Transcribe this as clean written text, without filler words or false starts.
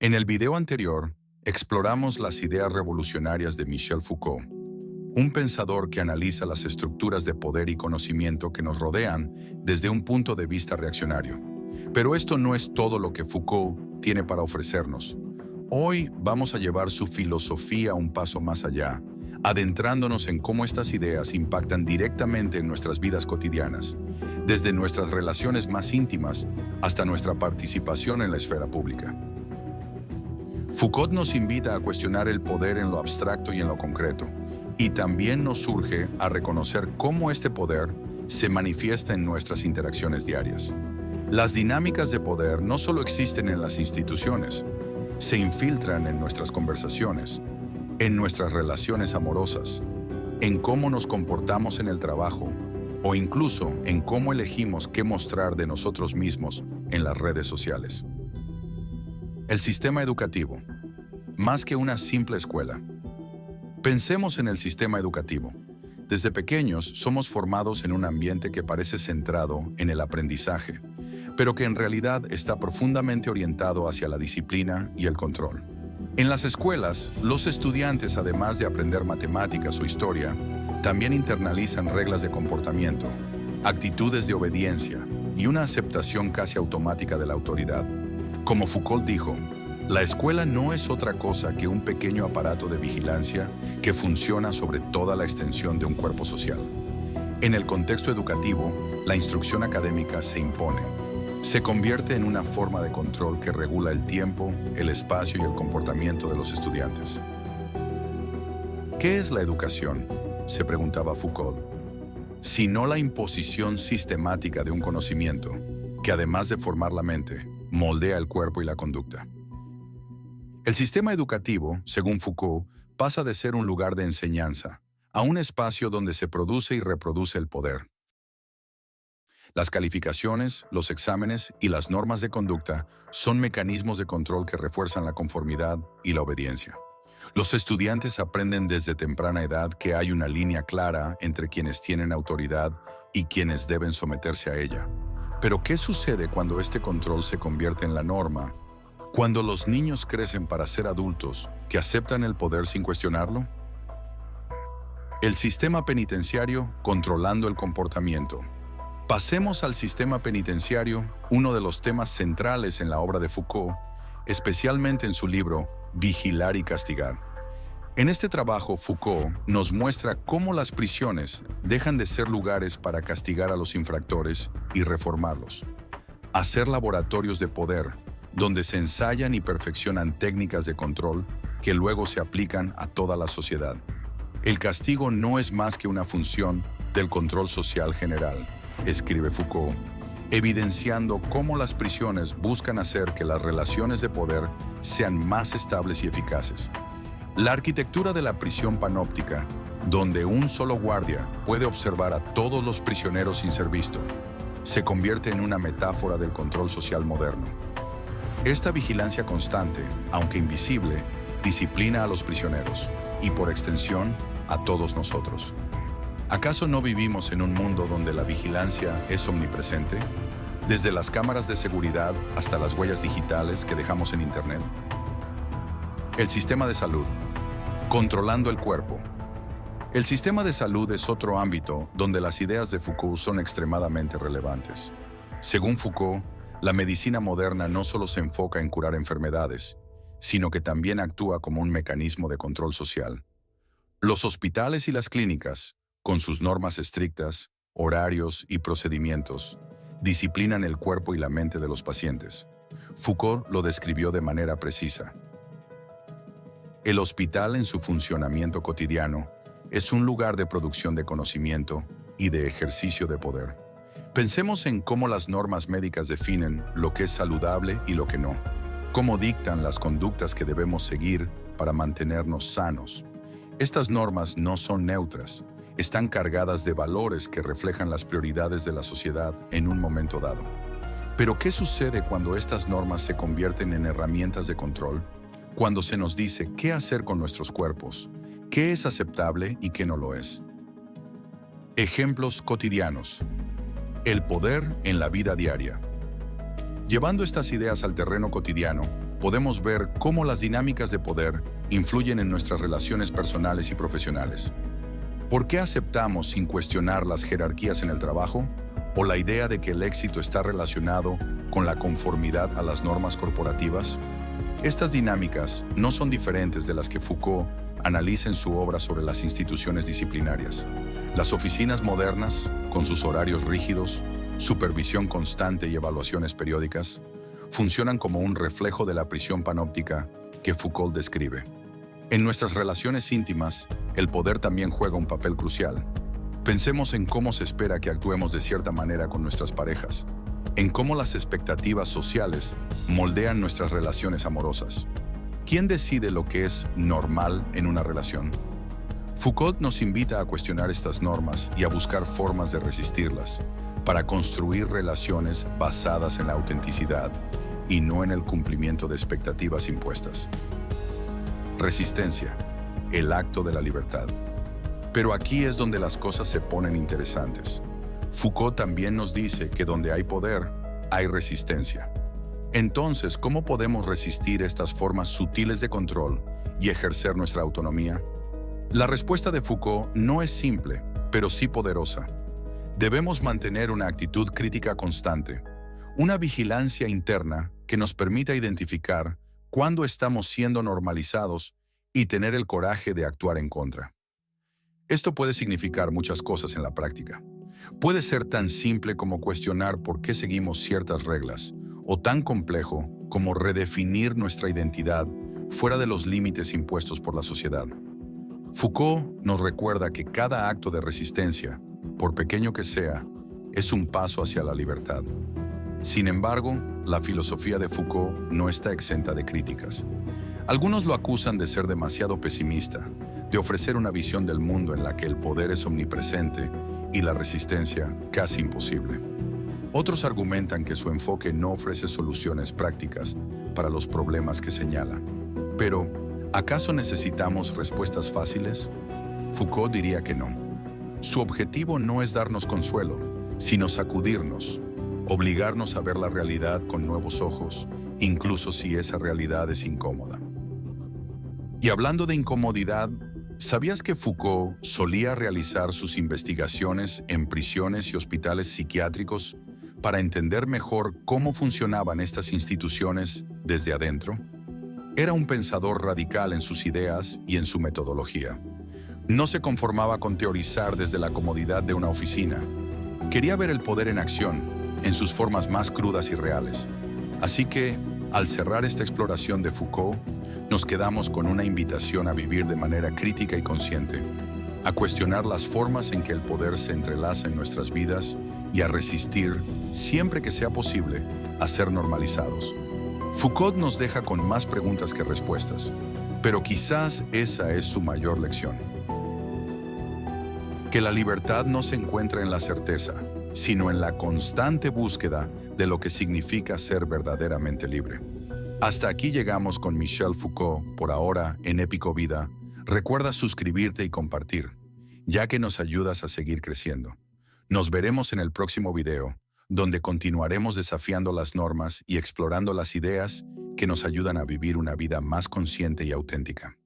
En el video anterior, exploramos las ideas revolucionarias de Michel Foucault, un pensador que analiza las estructuras de poder y conocimiento que nos rodean desde un punto de vista reaccionario. Pero esto no es todo lo que Foucault tiene para ofrecernos. Hoy vamos a llevar su filosofía un paso más allá, adentrándonos en cómo estas ideas impactan directamente en nuestras vidas cotidianas, desde nuestras relaciones más íntimas hasta nuestra participación en la esfera pública. Foucault nos invita a cuestionar el poder en lo abstracto y en lo concreto, y también nos urge a reconocer cómo este poder se manifiesta en nuestras interacciones diarias. Las dinámicas de poder no solo existen en las instituciones, se infiltran en nuestras conversaciones, en nuestras relaciones amorosas, en cómo nos comportamos en el trabajo o incluso en cómo elegimos qué mostrar de nosotros mismos en las redes sociales. El sistema educativo, más que una simple escuela. Pensemos en el sistema educativo. Desde pequeños somos formados en un ambiente que parece centrado en el aprendizaje, pero que en realidad está profundamente orientado hacia la disciplina y el control. En las escuelas, los estudiantes, además de aprender matemáticas o historia, también internalizan reglas de comportamiento, actitudes de obediencia y una aceptación casi automática de la autoridad. Como Foucault dijo, la escuela no es otra cosa que un pequeño aparato de vigilancia que funciona sobre toda la extensión de un cuerpo social. En el contexto educativo, la instrucción académica se impone. Se convierte en una forma de control que regula el tiempo, el espacio y el comportamiento de los estudiantes. ¿Qué es la educación?, se preguntaba Foucault, sino la imposición sistemática de un conocimiento que, además de formar la mente, moldea el cuerpo y la conducta. El sistema educativo, según Foucault, pasa de ser un lugar de enseñanza a un espacio donde se produce y reproduce el poder. Las calificaciones, los exámenes y las normas de conducta son mecanismos de control que refuerzan la conformidad y la obediencia. Los estudiantes aprenden desde temprana edad que hay una línea clara entre quienes tienen autoridad y quienes deben someterse a ella. Pero ¿qué sucede cuando este control se convierte en la norma? Cuando los niños crecen para ser adultos que aceptan el poder sin cuestionarlo. El sistema penitenciario controlando el comportamiento. Pasemos al sistema penitenciario, uno de los temas centrales en la obra de Foucault, especialmente en su libro Vigilar y castigar. En este trabajo, Foucault nos muestra cómo las prisiones dejan de ser lugares para castigar a los infractores y reformarlos, a ser laboratorios de poder, donde se ensayan y perfeccionan técnicas de control que luego se aplican a toda la sociedad. El castigo no es más que una función del control social general, escribe Foucault, evidenciando cómo las prisiones buscan hacer que las relaciones de poder sean más estables y eficaces. La arquitectura de la prisión panóptica, donde un solo guardia puede observar a todos los prisioneros sin ser visto, se convierte en una metáfora del control social moderno. Esta vigilancia constante, aunque invisible, disciplina a los prisioneros y, por extensión, a todos nosotros. ¿Acaso no vivimos en un mundo donde la vigilancia es omnipresente? Desde las cámaras de seguridad hasta las huellas digitales que dejamos en Internet. El sistema de salud. Controlando el cuerpo. El sistema de salud es otro ámbito donde las ideas de Foucault son extremadamente relevantes. Según Foucault, la medicina moderna no solo se enfoca en curar enfermedades, sino que también actúa como un mecanismo de control social. Los hospitales y las clínicas, con sus normas estrictas, horarios y procedimientos, disciplinan el cuerpo y la mente de los pacientes. Foucault lo describió de manera precisa. El hospital, en su funcionamiento cotidiano, es un lugar de producción de conocimiento y de ejercicio de poder. Pensemos en cómo las normas médicas definen lo que es saludable y lo que no, cómo dictan las conductas que debemos seguir para mantenernos sanos. Estas normas no son neutras, están cargadas de valores que reflejan las prioridades de la sociedad en un momento dado. Pero ¿qué sucede cuando estas normas se convierten en herramientas de control? Cuando se nos dice qué hacer con nuestros cuerpos, qué es aceptable y qué no lo es. Ejemplos cotidianos. El poder en la vida diaria. Llevando estas ideas al terreno cotidiano, podemos ver cómo las dinámicas de poder influyen en nuestras relaciones personales y profesionales. ¿Por qué aceptamos sin cuestionar las jerarquías en el trabajo o la idea de que el éxito está relacionado con la conformidad a las normas corporativas? Estas dinámicas no son diferentes de las que Foucault analiza en su obra sobre las instituciones disciplinarias. Las oficinas modernas, con sus horarios rígidos, supervisión constante y evaluaciones periódicas, funcionan como un reflejo de la prisión panóptica que Foucault describe. En nuestras relaciones íntimas, el poder también juega un papel crucial. Pensemos en cómo se espera que actuemos de cierta manera con nuestras parejas, en cómo las expectativas sociales moldean nuestras relaciones amorosas. ¿Quién decide lo que es normal en una relación? Foucault nos invita a cuestionar estas normas y a buscar formas de resistirlas, para construir relaciones basadas en la autenticidad y no en el cumplimiento de expectativas impuestas. Resistencia, el acto de la libertad. Pero aquí es donde las cosas se ponen interesantes. Foucault también nos dice que donde hay poder, hay resistencia. Entonces, ¿cómo podemos resistir estas formas sutiles de control y ejercer nuestra autonomía? La respuesta de Foucault no es simple, pero sí poderosa. Debemos mantener una actitud crítica constante, una vigilancia interna que nos permita identificar cuándo estamos siendo normalizados y tener el coraje de actuar en contra. Esto puede significar muchas cosas en la práctica. Puede ser tan simple como cuestionar por qué seguimos ciertas reglas, o tan complejo como redefinir nuestra identidad fuera de los límites impuestos por la sociedad. Foucault nos recuerda que cada acto de resistencia, por pequeño que sea, es un paso hacia la libertad. Sin embargo, la filosofía de Foucault no está exenta de críticas. Algunos lo acusan de ser demasiado pesimista, de ofrecer una visión del mundo en la que el poder es omnipresente y la resistencia casi imposible. Otros argumentan que su enfoque no ofrece soluciones prácticas para los problemas que señala. Pero, ¿acaso necesitamos respuestas fáciles? Foucault diría que no. Su objetivo no es darnos consuelo, sino sacudirnos, obligarnos a ver la realidad con nuevos ojos, incluso si esa realidad es incómoda. Y hablando de incomodidad, ¿sabías que Foucault solía realizar sus investigaciones en prisiones y hospitales psiquiátricos para entender mejor cómo funcionaban estas instituciones desde adentro? Era un pensador radical en sus ideas y en su metodología. No se conformaba con teorizar desde la comodidad de una oficina. Quería ver el poder en acción, en sus formas más crudas y reales. Así que, al cerrar esta exploración de Foucault, nos quedamos con una invitación a vivir de manera crítica y consciente, a cuestionar las formas en que el poder se entrelaza en nuestras vidas y a resistir, siempre que sea posible, a ser normalizados. Foucault nos deja con más preguntas que respuestas, pero quizás esa es su mayor lección. Que la libertad no se encuentra en la certeza, sino en la constante búsqueda de lo que significa ser verdaderamente libre. Hasta aquí llegamos con Michel Foucault, por ahora en Épico Vida. Recuerda suscribirte y compartir, ya que nos ayudas a seguir creciendo. Nos veremos en el próximo video, donde continuaremos desafiando las normas y explorando las ideas que nos ayudan a vivir una vida más consciente y auténtica.